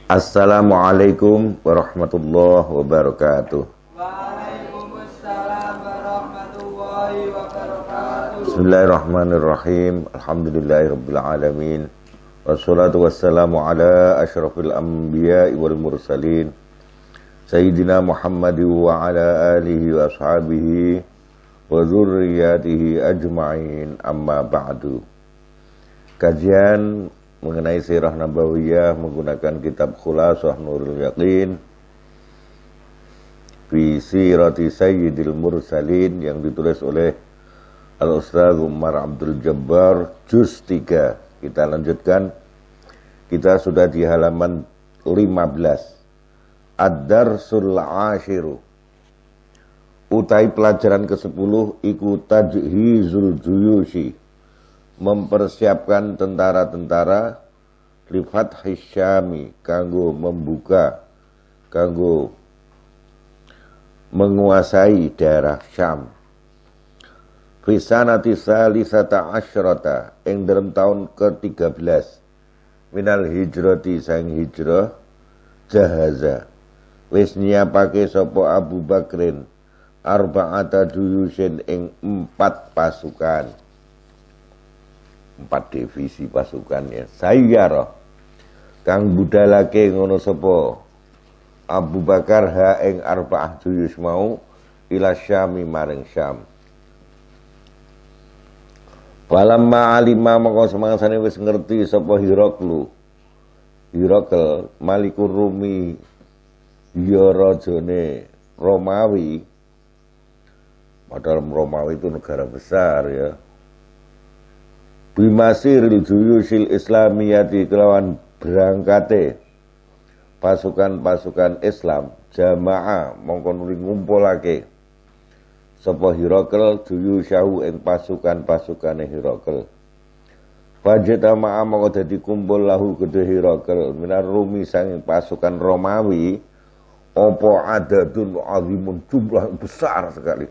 Assalamualaikum warahmatullahi wabarakatuh. Waalaikumsalam warahmatullahi wabarakatuh. Bismillahirrahmanirrahim. Alhamdulillahirabbil alamin. Wassalatu wassalamu ala asyrafil anbiya'i wal mursalin. Sayyidina Muhammad wa ala alihi wa ashabihi wa dzurriyyatihi ajma'in. Amma ba'du. Kajian mengenai sirah nabawiyah menggunakan kitab Khulasah Nurul Yaqin fi Sirati Sayyidil Mursalin yang ditulis oleh Al-Ustaz Umar Abdul Jabbar juz 3. Kita lanjutkan. Kita sudah di halaman 15. Ad-Darsul Ashiru. Utai pelajaran ke-10 iku tajhizul juyushi, mempersiapkan tentara-tentara li fathi Syami, kanggo membuka, kanggo menguasai daerah Syam. Fi sanati salisata asyrata, ing dalam tahun ke-13 minal hijrati sang hijrah, jahaza wis nyiapake sapa Abu Bakrin arba'ata juyusin ing 4 pasukan, 4 divisi pasukannya. Sayyara kang budalake ngono sapa Abu Bakar ha ing arba'ah juyus mau ila Syami maring Syam. Falamma alima maka semangsane wis ngerti sapa Hirakl Malikur Rumi ya rajane Romawi, padahal Romawi itu negara besar ya. Bimasiril juyusil islamiyati, kelawan berangkate pasukan-pasukan Islam, jamaah mongko nuli ngumpulake sapa Hirakl juyusyahu ing pasukan-pasukane Hirakl. Fajtama'a mongko dadi kumpul lahu kedhe Hirakl minar Rumi sang pasukan Romawi apa adadun azimun, jumlah besar sekali.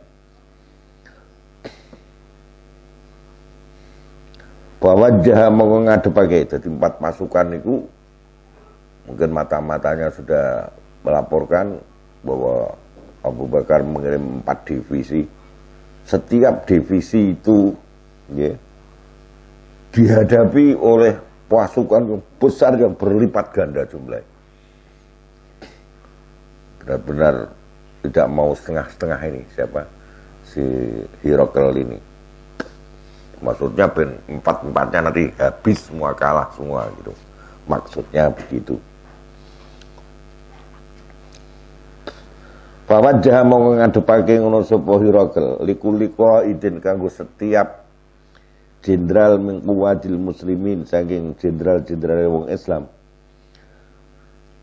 Wajah mau ngadepake, jadi 4 pasukan itu mungkin mata-matanya sudah melaporkan bahwa Abu Bakar mengirim 4 divisi. Setiap divisi itu ya, dihadapi oleh pasukan yang besar yang berlipat ganda jumlahnya. Benar-benar tidak mau setengah-setengah ini siapa si Hirakl ini. Maksudnya ben 4-4-nya nanti habis semua, kalah semua gitu. Maksudnya begitu. Fawajjah mau ngadepake ngono sapa Hirakl likulli qaidin kanggo setiap jenderal min quwadil muslimin, saking jenderal-jenderal wong Islam.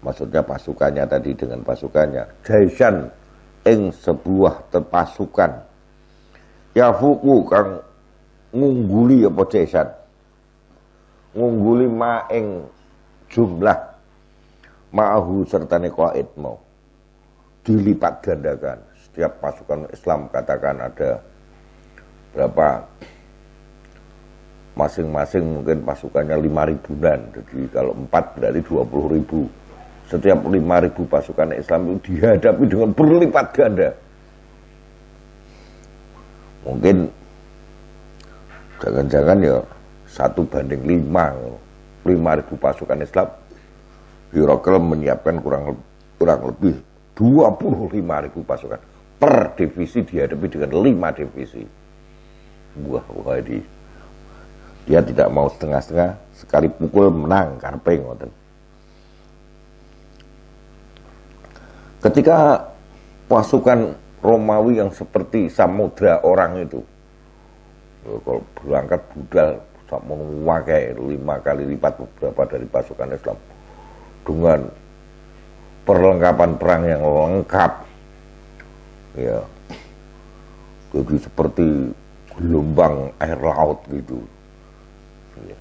Maksudnya pasukannya tadi dengan pasukannya. Jaisan ing sebuah pasukan. Yafuku kang ngungguli apa jaisan, ngungguli maing jumlah ma'ahu sertane qaid mau dilipat gandakan. Setiap pasukan Islam katakan ada berapa, masing-masing mungkin pasukannya 5.000-an, jadi kalau 4 berarti 20.000. Setiap 5.000 pasukan Islam itu dihadapi dengan berlipat ganda. Mungkin jangan-jangan ya 1:5, 5.000 pasukan Islam. Hirakl menyiapkan kurang lebih 25.000 pasukan. Per divisi dihadapi dengan 5 divisi. Wah ini. Dia tidak mau setengah-setengah, sekali pukul menang, karepe ngoten. Ketika pasukan Romawi yang seperti samudra orang itu, kalau berangkat budal sama memakai 5 kali lipat beberapa dari pasukan Islam dengan perlengkapan perang yang lengkap ya, jadi seperti gelombang air laut gitu ya.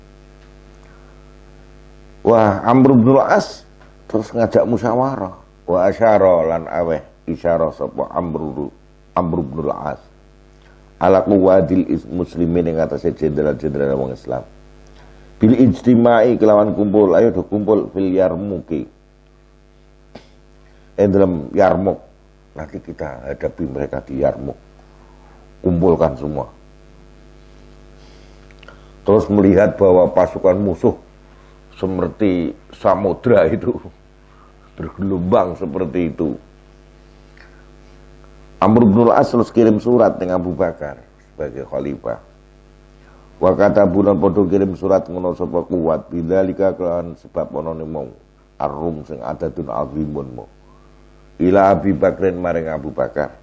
Wah, Amr bin Al-As terus ngajak musyawarah. Wa asyara lan aweh isyarah sapa Amr bin Al-As ala quwadil muslimin ing atase jenderal-jenderal wong Islam. Bil ijtimai kelawan kumpul, ayo do kumpul fil Yarmuki dalam Yarmouk. Nanti kita hadapi mereka di Yarmouk. Kumpulkan semua. Terus melihat bahwa pasukan musuh seperti samudra itu, bergelombang seperti itu. Amr bin al-As terus kirim surat dengan Abu Bakar sebagai khalifah. Wa kata bulan podo kirim surat ngono sapa kuat bidzalika kelawan sebab ono mau arum sing adadun azimun mo. Ila Abi Bakrin maring Abu Bakar.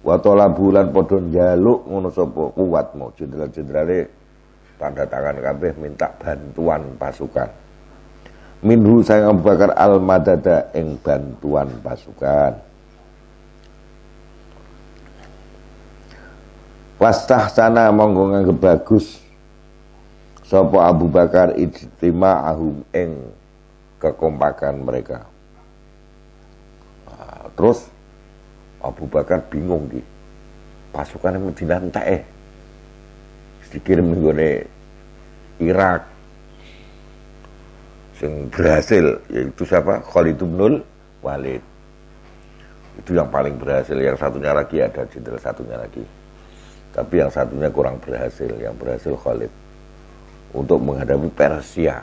Wa tola bulan podo njaluk ngono sapa kuat mo jenderal-jenderale tanda tangan kabeh minta bantuan pasukan. Minhu sang Abu Bakar al-madada ing bantuan pasukan. Wastahsana monggo nganggep bagus sapa Abu Bakar ijtima'ahum ing kekompakan mereka. Nah, terus Abu Bakar bingung di pasukan Madinah entek dikirim nggone Irak sing berhasil yaitu siapa? Khalid bin Walid. Itu yang paling berhasil, yang satunya lagi ada jenderal satunya lagi. Tapi yang satunya kurang berhasil, yang berhasil Khalid untuk menghadapi Persia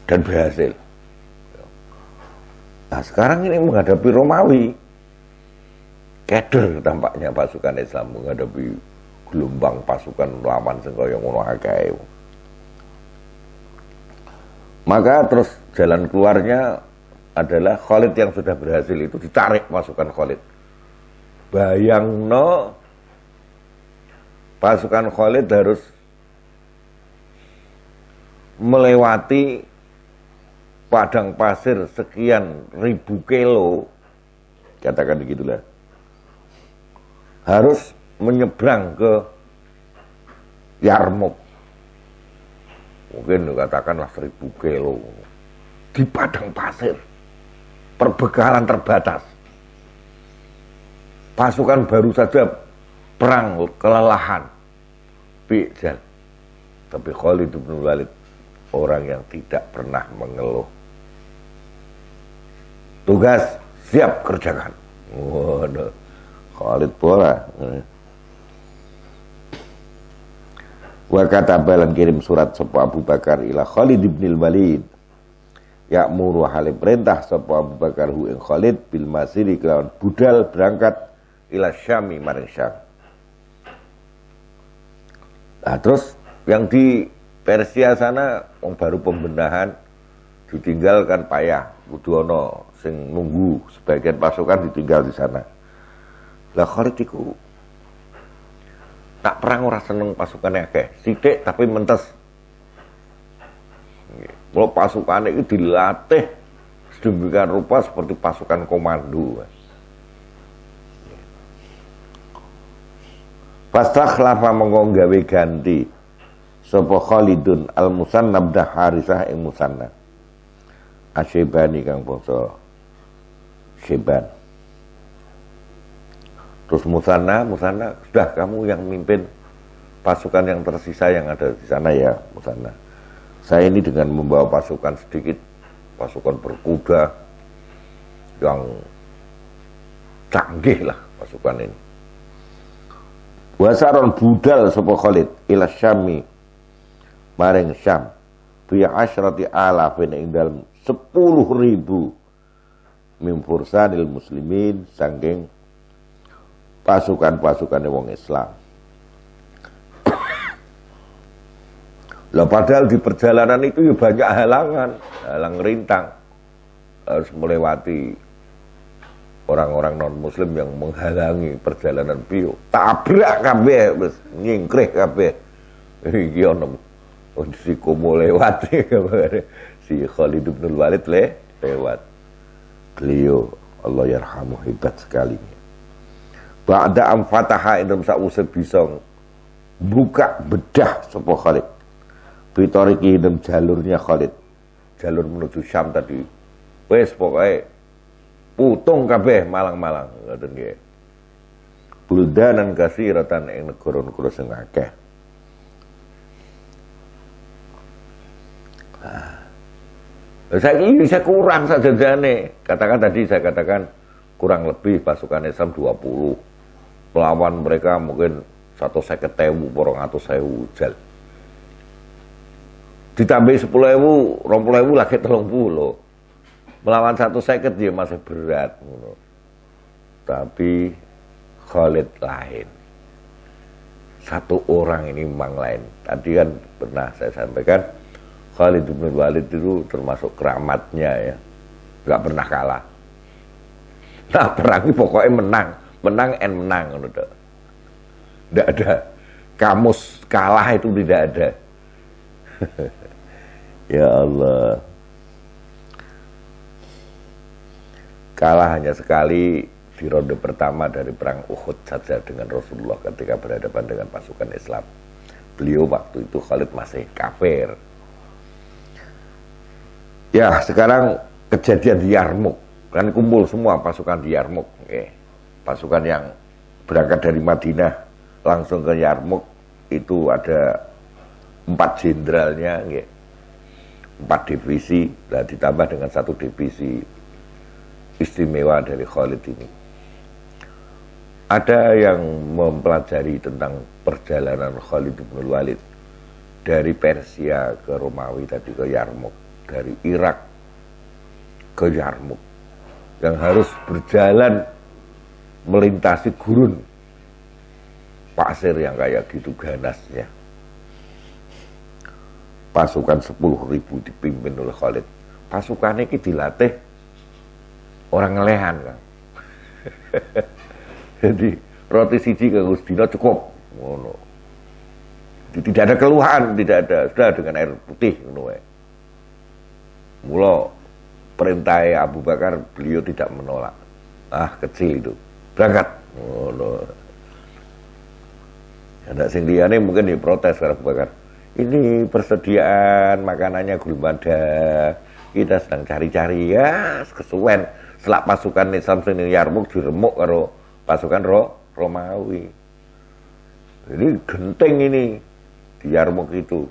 dan berhasil. Nah sekarang ini menghadapi Romawi, keder tampaknya pasukan Islam menghadapi gelombang pasukan lawan sing kaya ngono akeh. Maka terus jalan keluarnya adalah Khalid yang sudah berhasil itu ditarik pasukan Khalid. Bayangno pasukan Khalid harus melewati padang pasir sekian ribu kilo, katakan begitulah, harus menyeberang ke Yarmouk, mungkin katakanlah 1000 kilo di padang pasir, perbekalan terbatas, pasukan baru saja perang kelelahan, bijal. Tapi Khalid bin Walid orang yang tidak pernah mengeluh. Tugas siap kerjakan. Waduh, Khalid pola. Wa kata balan kirim surat sapa Abu Bakar ila Khalid bin Walid. Ya'muru hale perintah sapa Abu Bakar hu ing Khalid bil masiri kelawan budal berangkat ila Syami maring Syam. Nah, terus yang di Persia sana baru pembenahan ditinggalkan payah Budono sing nunggu sebagian pasukan ditinggal di sana. Lah Khalid iku tak perang ora seneng pasukannya akeh, sithik tapi mentes. Kalau pasukan itu dilatih sedemikian rupa seperti pasukan komando. Fastakhlafa monggo gawe ganti sapa Khalidun al-Musanna bin Harisah ing Musanna Asyibani kang bangsa Syiban. Terus Musanna sudah kamu yang mimpin pasukan yang tersisa yang ada di sana ya Musanna. Saya ini dengan membawa pasukan sedikit, pasukan berkuda yang canggih lah pasukan ini. Wasaron budal sapa Khalid ila Syami maring Syam bi asyrati alafin ing dalem 10.000 min fursanil muslimin saking pasukan-pasukan wong Islam. Lah padahal di perjalanan itu ya banyak halang rintang, harus melewati orang-orang non-muslim yang menghalangi perjalanan beliau. Tabrak kabeh wis nyingkrih kabeh. Iki ono si komo lewat si Khalid bin Walid lewat. Beliau Allah yarhamu hebat sekali. Ba'da am fataha indam sa'use bisa buka bedah sapa Khalid. Bitoriki indam jalurnya Khalid. Jalur menuju Syam tadi. Wes pokoknya putung kabeh malang-malang ngoten nggih. Buldanan kasiratan ing negara-negara sing akeh. Saya kurang saja jane. Saya katakan kurang lebih pasukan Islam 20. Melawan mereka mungkin 150.000, 200.000 jal. Ditambah 10.000, 20.000 lagi 30. Melawan 150 dia masih berat. Tapi Khalid lain. Satu orang ini memang lain. Tadi kan pernah saya sampaikan Khalid bin Walid itu termasuk keramatnya ya. Nggak pernah kalah. Nah perang ini pokoknya menang. Menang udah. Tidak ada. Kamus kalah itu tidak ada. Ya Allah. Kalah hanya sekali di ronde pertama dari perang Uhud saja dengan Rasulullah ketika berhadapan dengan pasukan Islam. Beliau waktu itu Khalid masih kafir. Ya sekarang kejadian di Yarmuk. Kan kumpul semua pasukan di Yarmuk. Pasukan yang berangkat dari Madinah langsung ke Yarmuk itu ada 4 jenderalnya, 4 divisi, dan ditambah dengan 1 divisi istimewa dari Khalid ini. Ada yang mempelajari tentang perjalanan Khalid bin Walid dari Persia ke Romawi tadi ke Yarmuk, dari Irak ke Yarmuk, yang harus berjalan melintasi gurun pasir yang kayak gitu ganasnya. Pasukan 10.000 dipimpin oleh Khalid. Pasukannya ini dilatih orang ngelehan kan. Jadi roti siji ke Gusdino cukup. Tidak ada keluhan, tidak ada. Sudah dengan air putih. Mula perintah Abu Bakar beliau tidak menolak. Kecil itu. Berangkat. Anak sing liyane mungkin diprotes karena Abu Bakar. Ini persediaan makanannya gulmada. Kita sedang cari-cari ya kesuwen. Selak pasukan Islam sini Yarmuk diremuk karo pasukan Romawi. Jadi genting ini di Yarmuk itu.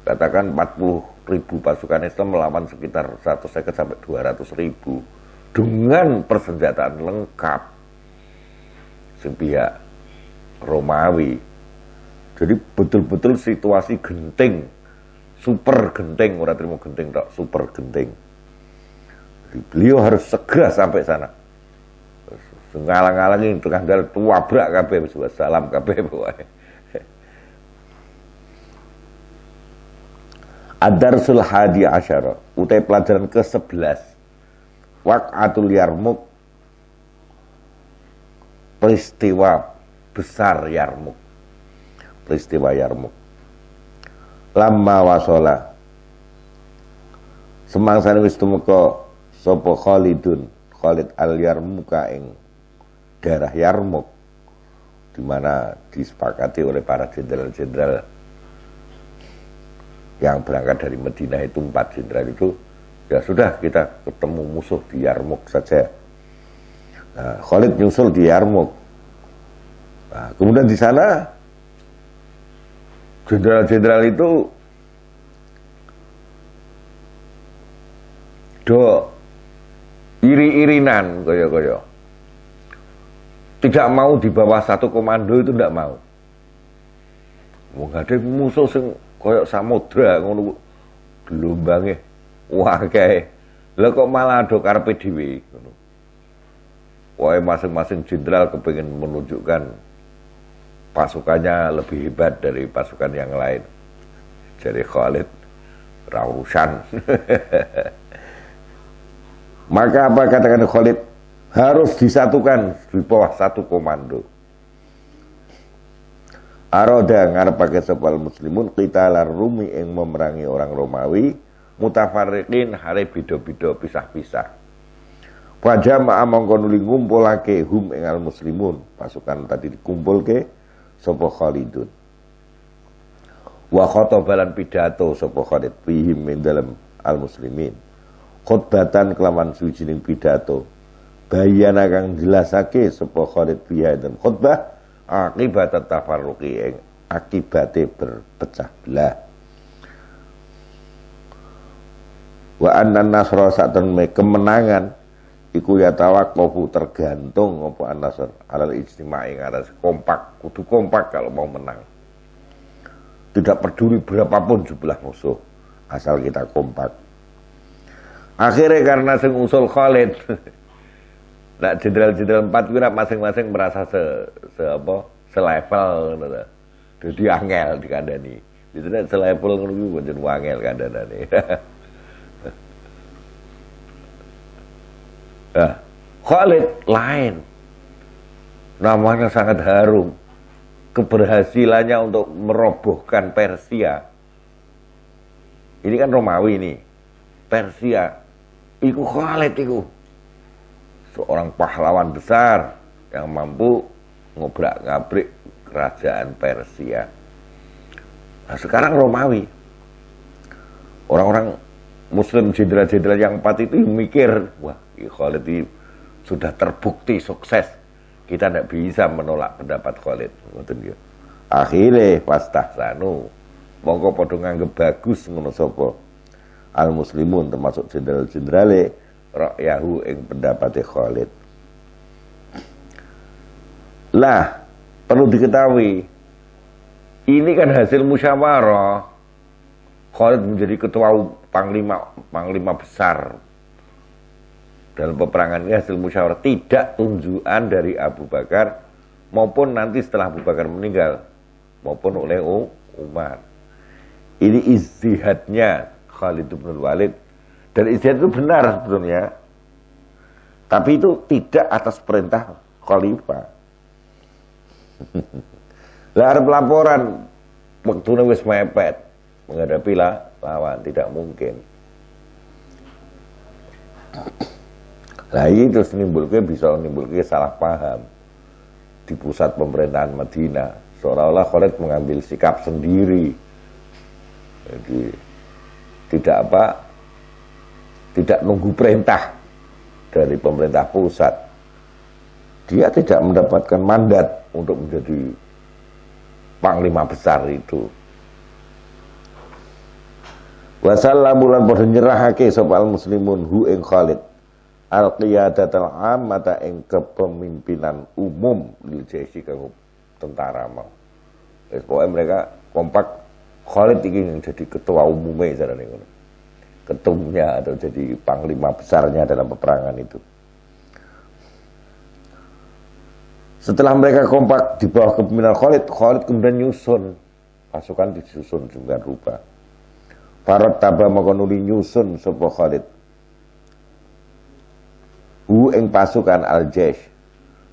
Katakan 40.000 pasukan Islam melawan sekitar 150 sampai 200.000 dengan persenjataan lengkap. Pihak Romawi. Jadi betul-betul situasi genting, super genting, orang terima genting tak, super genting. Jadi beliau harus segera sampai sana. Ngalang-ngalangin tukang jalan tuabrak kabeh wis salam kabeh pokoke. Ad-Darsul Hadi Asyara, utai pelajaran ke-11. Waq'atul Yarmuk, peristiwa besar Yarmuk. Peristiwa Yarmuk. Lama wasola, semangsane wis tumeka sapa Khalid al-Yarmuka ing daerah Yarmuk, di mana disepakati oleh para jenderal-jenderal yang berangkat dari Madinah itu 4 jenderal itu, ya sudah kita ketemu musuh di Yarmuk saja. Nah, Khalid nyusul di Yarmuk. Nah, kemudian di sana jenderal-jenderal itu iri-irinan kaya-kaya. Tidak mau di bawah satu komando itu tidak mau. Ada musuh sing kaya samudra ngono gelombange wae. Lah kok malah ada karepe dhewe ngono. Wae masing-masing jenderal kepengin menunjukkan pasukannya lebih hebat dari pasukan yang lain. Jadi Khalid rausan. Maka apa katakan Khalid? Harus disatukan di bawah satu komando. Aroda ngarepake sepal muslimun qitalar Rumi yang memerangi orang Romawi mutafarriqin hare beda-beda pisah-pisah. Fajama'a mongko nuli ngumpulake hum ing al muslimun, pasukan tadi dikumpulke sapa Khalidun. Wa khotobalan pidato sapa Khalid fihim min dalam al muslimin. Khutbatan kelawan suwijining pidato. Bayana kang jelasake sapa Khalid fiha dan khutbah akibat tafarruqi ing akibate berpecah belah. Wa anna nasra saten kemenangan iku ya tawaqqafu tergantung apa an-nasr alal ijtima'i ngatas kompak, kudu kompak kalau mau menang. Tidak peduli berapapun jumlah musuh, asal kita kompak. Akhirnya karena sing usul Khalid, nah jenderal-jenderal 4 kira masing-masing merasa selevel ngono ta. Dadi angel dikandani. Itu nek selevel ngono kuwi pancen angel kandhane. Nah, Khalid lain. Namanya sangat harum. Keberhasilannya untuk merobohkan Persia. Ini kan Romawi nih. Persia. Iku Khalid iku. Seorang pahlawan besar yang mampu ngobrak-ngabrik kerajaan Persia. Nah, sekarang Romawi. Orang-orang Muslim jenderal-jenderal yang 4 itu mikir, wah, Khalid ini sudah terbukti sukses. Kita tidak bisa menolak pendapat Khalid. Akhirnya fastahsanu, mongko padha nganggep bagus ngono sapa al muslimun termasuk jenderal-jenderale ra'yahu ing pendapate Khalid. Lah, perlu diketahui ini kan hasil musyawarah. Khalid menjadi ketua panglima besar dalam peperangan ini hasil musyawarah, tidak tunjukan dari Abu Bakar maupun nanti setelah Abu Bakar meninggal maupun oleh Umar. Ini ijtihadnya Khalid bin Walid, dan ijtihad itu benar sebetulnya, tapi itu tidak atas perintah khalifah. Lah laporan waktu wis mepet menghadapi lawan tidak mungkin. Lah ini terus bisa menimbulkan salah paham di pusat pemerintahan Madinah, seolah-olah Khalid mengambil sikap sendiri. Jadi tidak nunggu perintah dari pemerintah pusat. Dia tidak mendapatkan mandat untuk menjadi panglima besar itu. Wasallamulan padha nyerahake sapa muslimun hu ing Khalid al-qiyadatul ammata ing kepemimpinan umum lil jaisi kanggo tentara mau. Wis pokoke mereka kompak Khalid iki yang jadi ketua umumnya jarane ngono. Ketumnya atau jadi panglima besarnya dalam peperangan itu. Setelah mereka kompak di bawah kepemimpinan Khalid, Khalid kemudian nyusun pasukan, disusun dengan rupa. Farad taba makonuli nyusun sapa Khalid hu ing pasukan al-jaish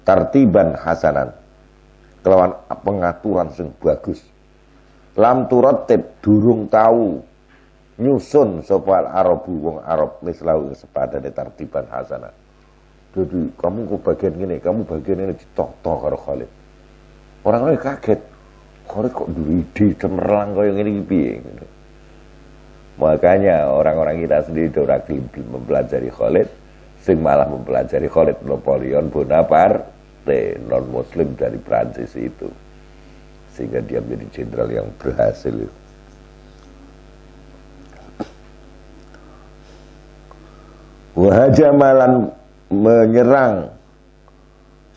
tartiban hasanan kelawan pengaturan sing bagus. Lam turatib durung tahu nyusun sapa al-arabu wong Arab mislahu sepadane tartiban hasanan. Jadi kamu kok bagian gini, kamu bagian ini ditok-tok karo Khalid. Orang-orang kaget. Khalid kok duwe ide cemerlang kaya ngene iki piye gitu. Makanya orang-orang kita sendiri ora gelem mempelajari Khalid, sing malah mempelajari Khalid Napoleon Bonaparte, non muslim dari Prancis itu. Sehingga dia menjadi jenderal yang berhasil. Wahajamalan menyerang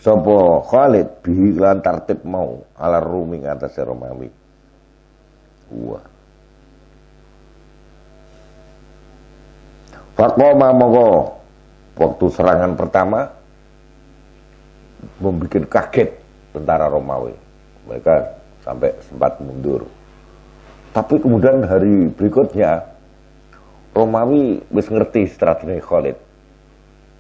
sapa Khalid bihi lan tartib mau ala Rumi atas Romawi. Wah. Faqoma monggo waktu serangan pertama membuat kaget tentara Romawi. Mereka sampai sempat mundur. Tapi kemudian hari berikutnya Romawi wis ngerti strategi Khalid.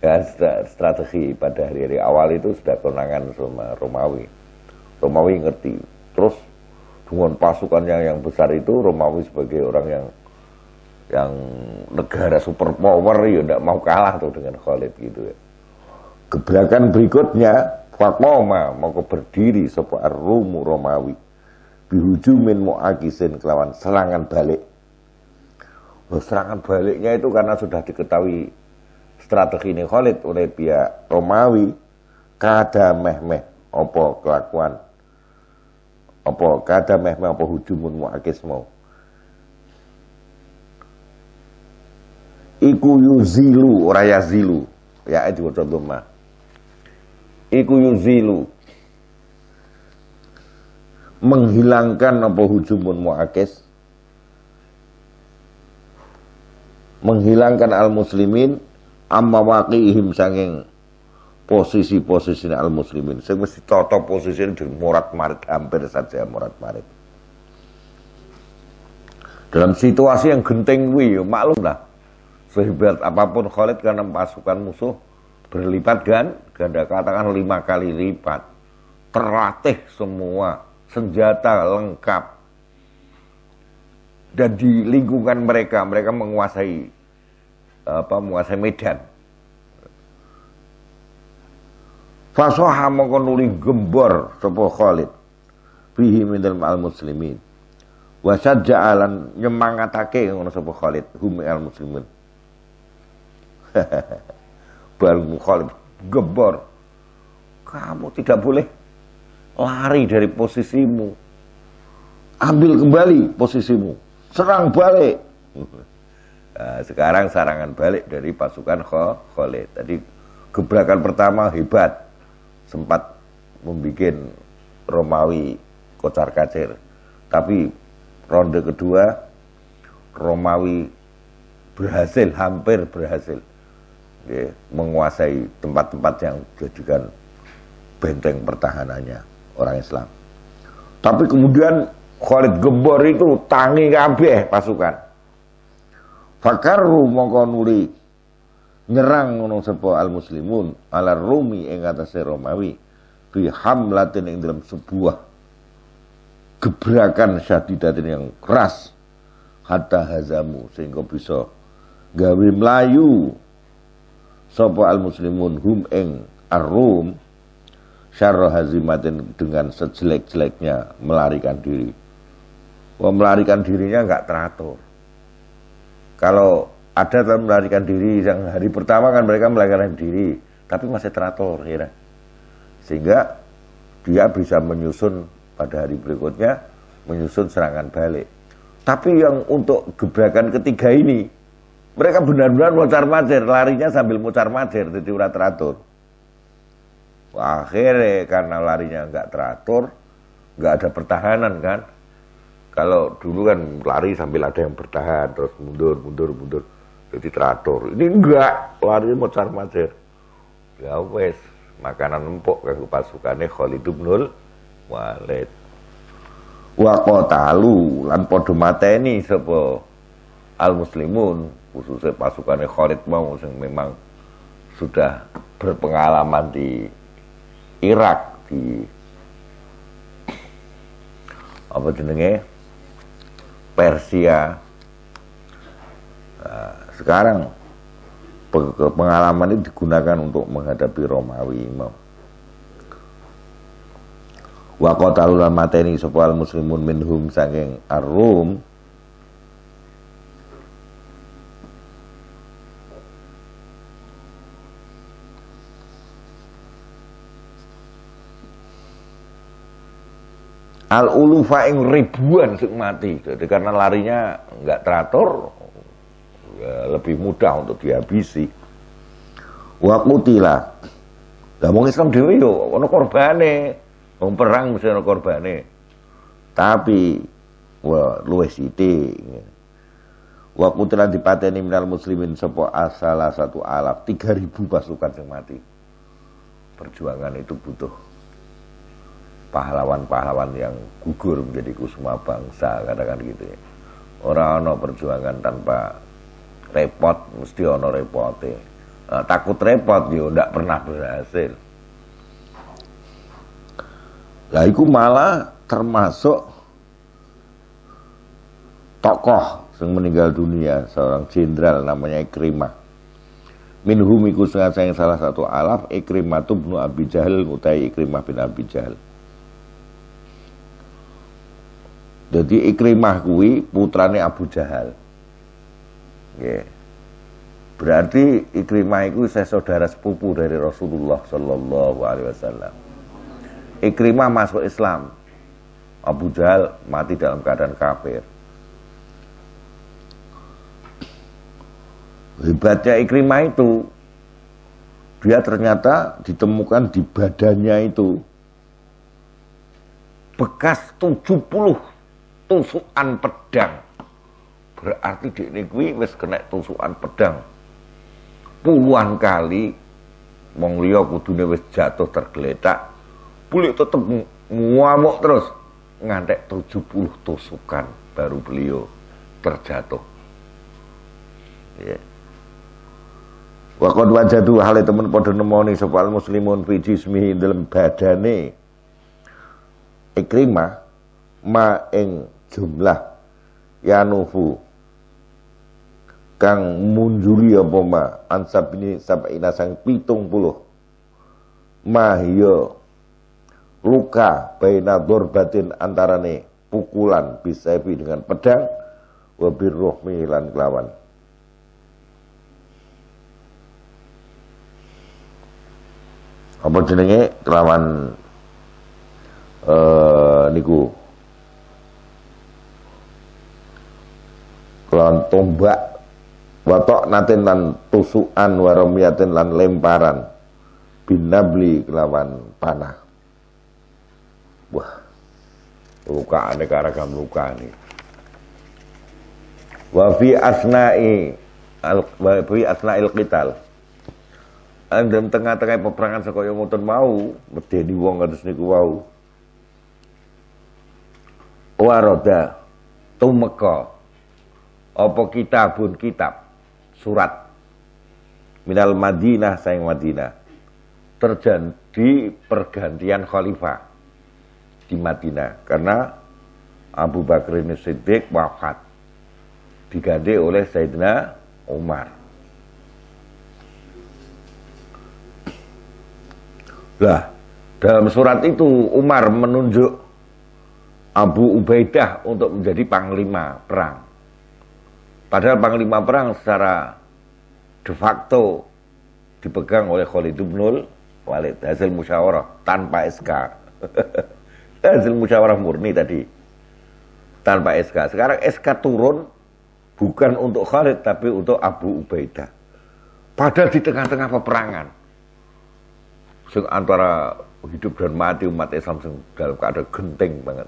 Ya, strategi pada hari-hari awal itu sudah kewenangan sama Romawi. Romawi ngerti. Terus dengan pasukannya yang besar itu, Romawi sebagai orang yang negara superpower ya tidak mau kalah tuh dengan Khalid gitu ya. Gebrakan berikutnya Faqoma mau berdiri sapa ar-Rumu Romawi bihujumin mu'akisin kelawan serangan balik. Serangan baliknya itu karena sudah diketahui strategi ini Khalid oleh pihak Romawi, kada meh-meh apa kelakuan apa kada meh-meh apa hujumun mu'akis mau iku yuzilu ora yazilu ya diwaca dhamma iku yuzilu menghilangkan apa hujumun muakis menghilangkan al muslimin amma waqihim sanging posisi-posisi al muslimin sing mesti tata posisine di morat-marit hampir saja morat-marit dalam situasi yang genting kuwi ya maklum lah sehebat apapun Khalid karena pasukan musuh berlipat ganda katakan 5 kali lipat terlatih semua senjata lengkap dan di lingkungan mereka menguasai menguasai medan fasoha mongko nuli gembor sapa Khalid fihi minal al muslimin wa sajja'alan nyemangatake ngono sapa Khalid hum al muslimin bal Khalid gembor kamu tidak boleh lari dari posisimu ambil kembali posisimu serang balik nah, sekarang serangan balik dari pasukan Khalid tadi gebrakan pertama hebat sempat membuat Romawi kocar kacir tapi ronde kedua Romawi berhasil hampir berhasil ya, menguasai tempat-tempat yang dijadikan benteng pertahanannya orang Islam tapi kemudian Khalid gembor itu tangi kabeh pasukan fakaru mongko nuli nyerang ngono sapa al muslimun ala Rumi ing atase Romawi bi hamlatin ing dalam sebuah gebrakan syadidatin yang keras hatta hazamu sehingga bisa gawe melayu sapa al muslimun hum ing ar-Rum syarra hazimatin dengan sejelek-jeleknya melarikan diri. Melarikan dirinya enggak teratur. Kalau ada dalam melarikan diri yang hari pertama kan mereka melarikan diri, tapi masih teratur ya. Sehingga dia bisa menyusun pada hari berikutnya menyusun serangan balik. Tapi yang untuk gebrakan ketiga ini mereka benar-benar mucar-macir, larinya sambil mucar-macir, jadi ora teratur. Akhirnya karena larinya enggak teratur, enggak ada pertahanan kan. Kalau dulu kan lari sambil ada yang bertahan, terus mundur, jadi teratur. Ini enggak, lari mucar-macir. Ya wes, makanan empuk kanggo pasukane Khalid bin Walid. Wa qatalu lan padha mateni sapa al muslimun, khususnya pasukane Khalid mau sing memang sudah berpengalaman di Irak, di apa jenenge Persia. Nah, sekarang pengalaman ini digunakan untuk menghadapi Romawi. Wa qatalu lan mateni sapa al muslimun minhum saking ar-Rum al-ulufa ing ribuan sing mati. Jadi karena larinya enggak teratur ya lebih mudah untuk dihabisi. Wa qutila. Lah wong Islam dhewe yo ana korbane. Wong perang mesti ana korbane. Tapi luwih sithik. Wa qutila dipateni minal muslimin sapa asala 1,000 3.000 pasukan sing mati. Perjuangan itu butuh pahlawan-pahlawan yang gugur menjadi kusuma bangsa, katakan gitu ya. Orang-orang perjuangan tanpa repot, mesti ono repote. Nah, takut repot yo ndak pernah berhasil. Lah iku malah termasuk tokoh yang meninggal dunia, seorang jenderal namanya Ikrimah. Minhum iku salah satu alaf Ikrimah bin Abi Jahal utai Ikrimah bin Abi Jahal. Jadi Ikrimah kuwi putrane Abu Jahal. Yeah. Berarti Ikrimah itu saudara sepupu dari Rasulullah Sallallahu Alaihi Wasallam. Ikrimah masuk Islam, Abu Jahal mati dalam keadaan kafir. Hebatnya Ikrimah itu, dia ternyata ditemukan di badannya itu bekas 70 tusukan pedang. Berarti dia kuwi wis kena tusukan pedang puluhan kali. Wong liya kudune wis jatuh tergeletak, bulik tetep ngamuk terus ngantek 70 tusukan baru beliau terjatuh. Ya. Wa qad wajadu hale temen padha nemoni sapa muslimun fi jismihi dalam badane Ikrimah ma ing jumlah yanufu kang munjuri apa ma ansab ini sampai nasang 70 ma hiya luka baina dorbatin antarane pukulan bisabi dengan pedang wa birruhmi lan kelawan apa jenenge kelawan niku kelawan tombak watok natin lan tusukan waramiyatin lan lemparan binabli kelawan panah. Wah, luka aneka ragam luka nih. Wa fi asna'il qital, dalam tengah-tengah peperangan sekaya ngoten mau medeni wong kados niku wau waroda tumeka apa kitabun kitab surat minal Madinah saing Madinah terjadi pergantian khalifah di Madinah karena Abu Bakar Siddiq wafat diganti oleh Sayyidina Umar. Lah, dalam surat itu Umar menunjuk Abu Ubaidah untuk menjadi panglima perang. Padahal panglima perang secara de facto dipegang oleh Khalid bin Walid, hasil musyawarah tanpa SK. Hasil musyawarah murni tadi tanpa SK. Sekarang SK turun bukan untuk Khalid tapi untuk Abu Ubaidah. Padahal di tengah-tengah peperangan sing antara hidup dan mati umat Islam sing dalam keadaan genting banget.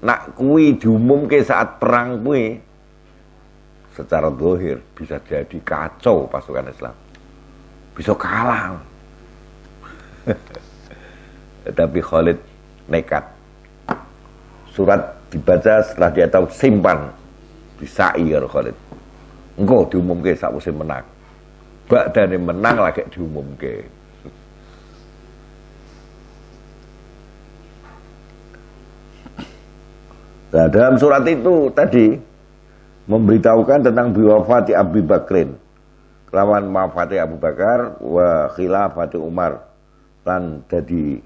Nak kuwi diumumke saat perang kuwi secara zahir bisa jadi kacau pasukan Islam. Bisa kalah. Tapi Khalid nekat. Surat dibaca setelah dia tahu simpan disai karo Khalid. Engko diumumke sakwise menang. Badane menang lagi diumumke. Nah, dalam surat itu tadi memberitahukan tentang biwafati Abu Bakrin, kelawan wafati Abu Bakar wa khilafati Umar lan dadi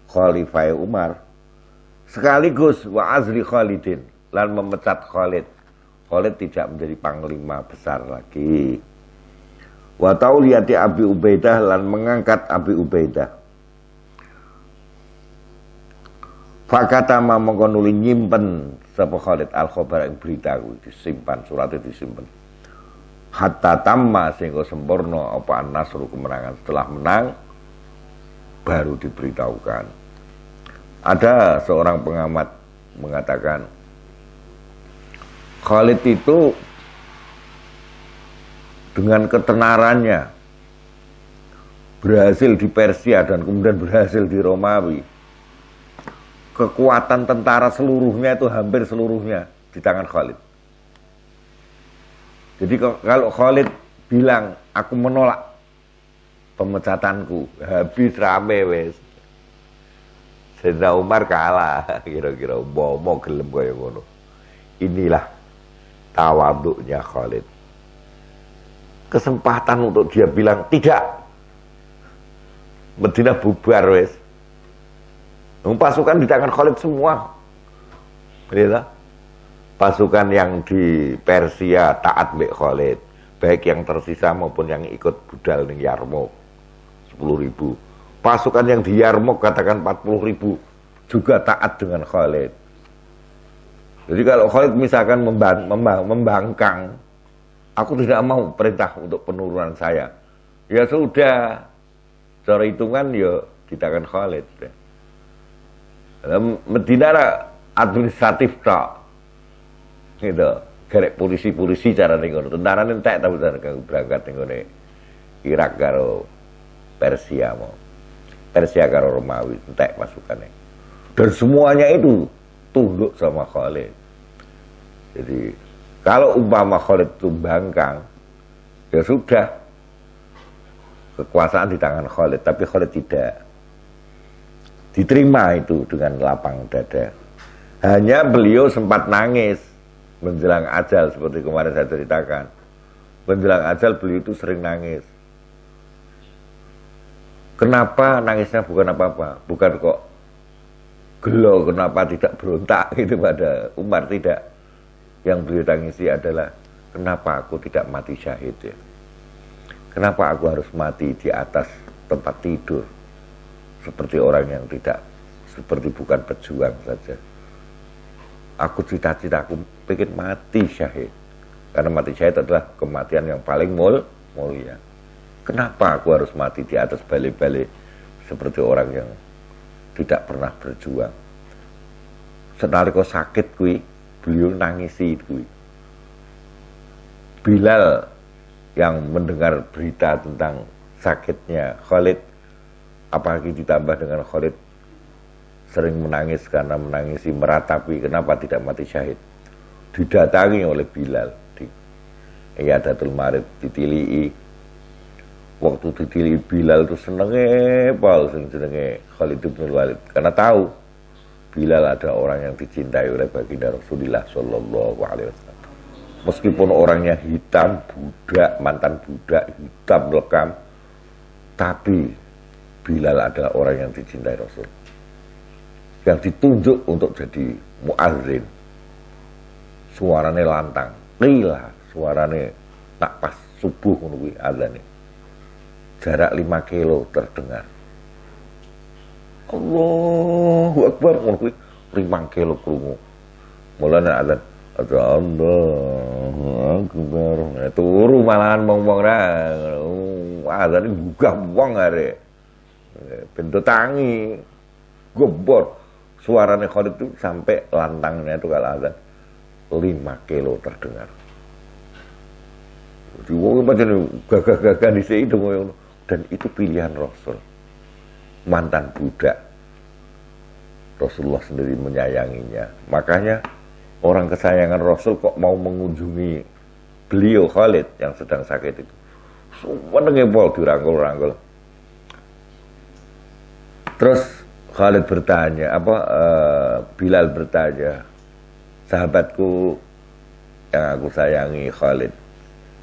khalifah Umar sekaligus wa azli Khalidin lan memecat Khalid. Khalid tidak menjadi panglima besar lagi. Wa tauliyati Abi Ubaidah lan mengangkat Abi Ubaidah. Fakatama mongko nuli nyimpen sapa Khalid al-khabar ing berita kuwi disimpan, suratnya disimpen. Hatta tamma sehingga sempurna apa an-nasru kemenangan. Setelah menang baru diberitahukan. Ada seorang pengamat mengatakan Khalid itu dengan ketenarannya berhasil di Persia dan kemudian berhasil di Romawi. Kekuatan tentara seluruhnya itu hampir seluruhnya di tangan Khalid. Jadi kalau Khalid bilang aku menolak pemecatanku, habis rame wes. Sayyidina Umar kalah kira-kira mau gelem kaya ngono. Inilah tawaduknya Khalid. Kesempatan untuk dia bilang tidak. Madinah bubar wes. Pasukan di tangan Khalid semua. Ya, pasukan yang di Persia taat mbek Khalid, baik yang tersisa maupun yang ikut budal ning Yarmouk 10.000. Pasukan yang di Yarmouk katakan 40.000 juga taat dengan Khalid. Jadi kalau Khalid misalkan membangkang Aku tidak mau perintah untuk penurunan saya. Ya sudah, cara hitungan ya ditakan Khalid. Medina administratif tak, gitu. Gerek polisi-polisi cara ngono. Tentara entek tapi berangkat ngono. Irak karo Persia mau. Persia karo Romawi entek pasukannya. Dan semuanya itu tunduk sama Khalid. Jadi kalau umpama Khalid itu bangkang, ya sudah, kekuasaan di tangan Khalid. Tapi Khalid tidak diterima itu dengan lapang dada. Hanya beliau sempat nangis menjelang ajal, seperti kemarin saya ceritakan. Menjelang ajal beliau itu sering nangis. Kenapa nangisnya bukan apa-apa? Bukan kok gelo, kenapa tidak berontak gitu pada Umar, tidak. Yang beliau tangisi adalah kenapa aku tidak mati syahid ya? Kenapa aku harus mati di atas tempat tidur? Seperti orang yang tidak, seperti bukan pejuang saja. Aku cita-cita aku pengen mati syahid. Karena mati syahid adalah kematian yang paling mulia. Kenapa aku harus mati di atas bale-bale seperti orang yang tidak pernah berjuang? Senariko sakit kui, beliau nangisi kui. Bilal yang mendengar berita tentang sakitnya Khalid, apalagi ditambah dengan Khalid sering menangis karena menangisi meratapi kenapa tidak mati syahid, didatangi oleh Bilal di Iyadatul Marid, ditilii. Waktu ditilii Bilal itu senenge pal senenge Khalid bin Walid karena tahu Bilal ada orang yang dicintai oleh baginda Rasulullah Shallallahu Alaihi Wasallam. Meskipun orangnya hitam, budak, mantan budak, hitam lekam, tapi Bilal adalah orang yang dicintai Rasul, yang ditunjuk untuk jadi muadzin. Suarane lantang, qila, suarane nak pas subuh ngono kuwi azane. Jarak 5 kilo terdengar. Allahu Akbar ngono kuwi 5 kilo krungu. Mulane azan Allahu Akbar. Turu malahan wong-wong ra. Azane gugah wong arek. Bentuk tangi. Gobor. Suaranya Khalid itu sampai lantangnya itu kalau azan 5 kilo terdengar. Jadi wong macam gagah-gagah di situ dan itu pilihan Rasul. Mantan budak. Rasulullah sendiri menyayanginya. Makanya orang kesayangan Rasul kok mau mengunjungi beliau Khalid yang sedang sakit itu. Semua ngepol dirangkul-rangkul. Terus Khalid bertanya, Bilal bertanya, sahabatku yang aku sayangi Khalid,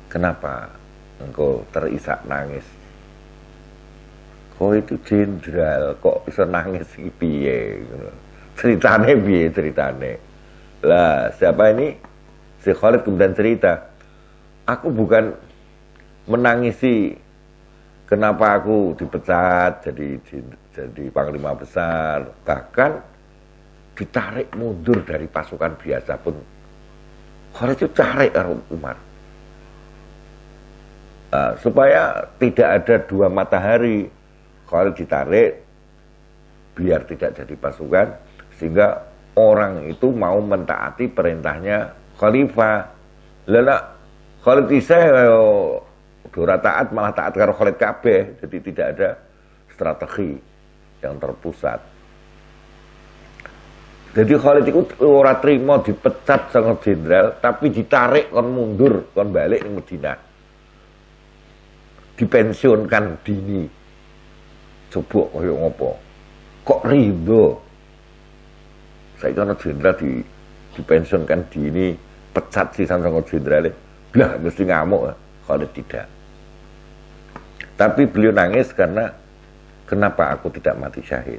kenapa engkau terisak nangis? Kau itu jenderal, kok bisa nangis piye? Ceritane piye ceritane? Lah, siapa ini? Si Khalid kemudian cerita, aku bukan menangisi kenapa aku dipecat jadi panglima besar, bahkan ditarik mundur dari pasukan biasa pun Khalid itu tarik Umar. Supaya tidak ada dua matahari, Khalid ditarik biar tidak jadi pasukan, sehingga orang itu mau mentaati perintahnya khalifah. Lala Khalid isa ora taat, malah taat karo Khalid kabeh, jadi tidak ada strategi yang terpusat. Jadi Khalid itu ora trimo dipecat sama jenderal, tapi ditarik kon mundur, kon balik ning Madinah. Dipensiunkan dini. Coba kaya ngopo? Kok rido? Saya kan jenderal dipensiunkan dini, pecat sisan sama jenderal. Lah mesti ngamuk. Khalid tidak. Tapi beliau nangis karena kenapa aku tidak mati syahid.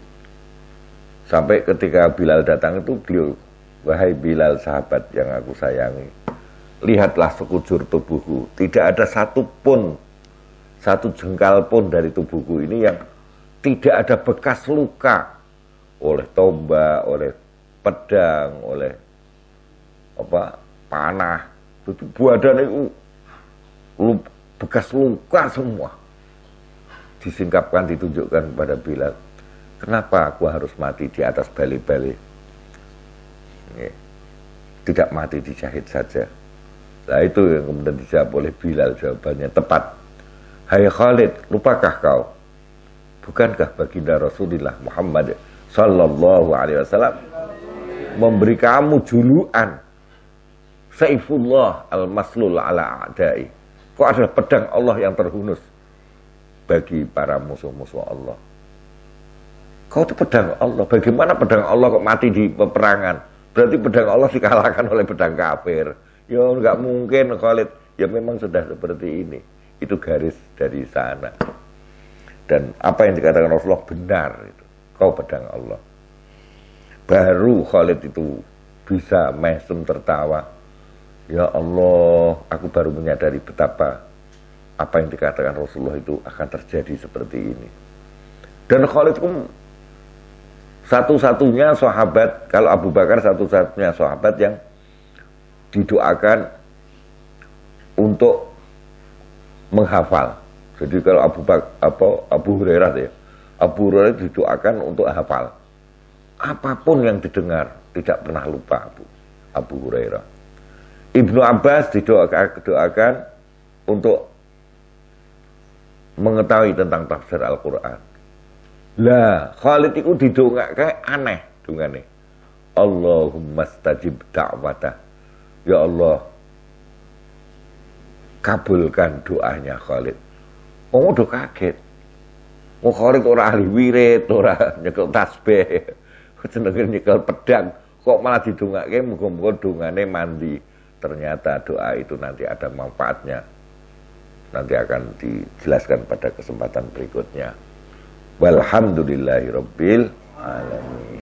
Sampai ketika Bilal datang itu beliau, wahai Bilal sahabat yang aku sayangi, lihatlah sekujur tubuhku. Tidak ada satu jengkal pun dari tubuhku ini yang tidak ada bekas luka oleh tombak, oleh pedang, oleh panah. Itu badan itu bekas luka semua. Disingkapkan, ditunjukkan kepada Bilal. Kenapa aku harus mati di atas bali-bali? Tidak mati dijahit saja. Nah itu yang kemudian dijawab oleh Bilal, jawabannya tepat. Hai Khalid, lupakah kau? Bukankah baginda Rasulullah Muhammad sallallahu alaihi wasallam memberi kamu julukan Saifullah al-maslul ala a'dai? Kau adalah pedang Allah yang terhunus bagi para musuh-musuh Allah. Kau itu pedang Allah. Bagaimana pedang Allah kok mati di peperangan? Berarti pedang Allah dikalahkan oleh pedang kafir. Ya nggak mungkin Khalid. Ya memang sudah seperti ini. Itu garis dari sana. Dan apa yang dikatakan Rasulullah benar. Itu. Kau pedang Allah. Baru Khalid itu bisa mesem tertawa. Ya Allah, aku baru menyadari betapa apa yang dikatakan Rasulullah itu akan terjadi seperti ini. Dan Khalid itu satu-satunya sahabat, kalau Abu Bakar satu-satunya sahabat yang didoakan untuk menghafal. Jadi kalau Abu Hurairah ya, Abu Hurairah didoakan untuk hafal. Apapun yang didengar tidak pernah lupa Abu Hurairah. Ibnu Abbas didoakan untuk mengetahui tentang tafsir Al-Quran. Lah, Khalid itu didongakkan aneh dongane. Allahumma stajib da'watah. Ya Allah, kabulkan doanya Khalid. Oh, udah kaget. Oh, Khalid ora ahli wirid, ora nyekel tasbih. Jenenge nyekel pedang, kok malah didongake muga-muga dongane mandi. Ternyata doa itu nanti ada manfaatnya. Nanti akan dijelaskan pada kesempatan berikutnya. Walhamdulillahirabbil alamin.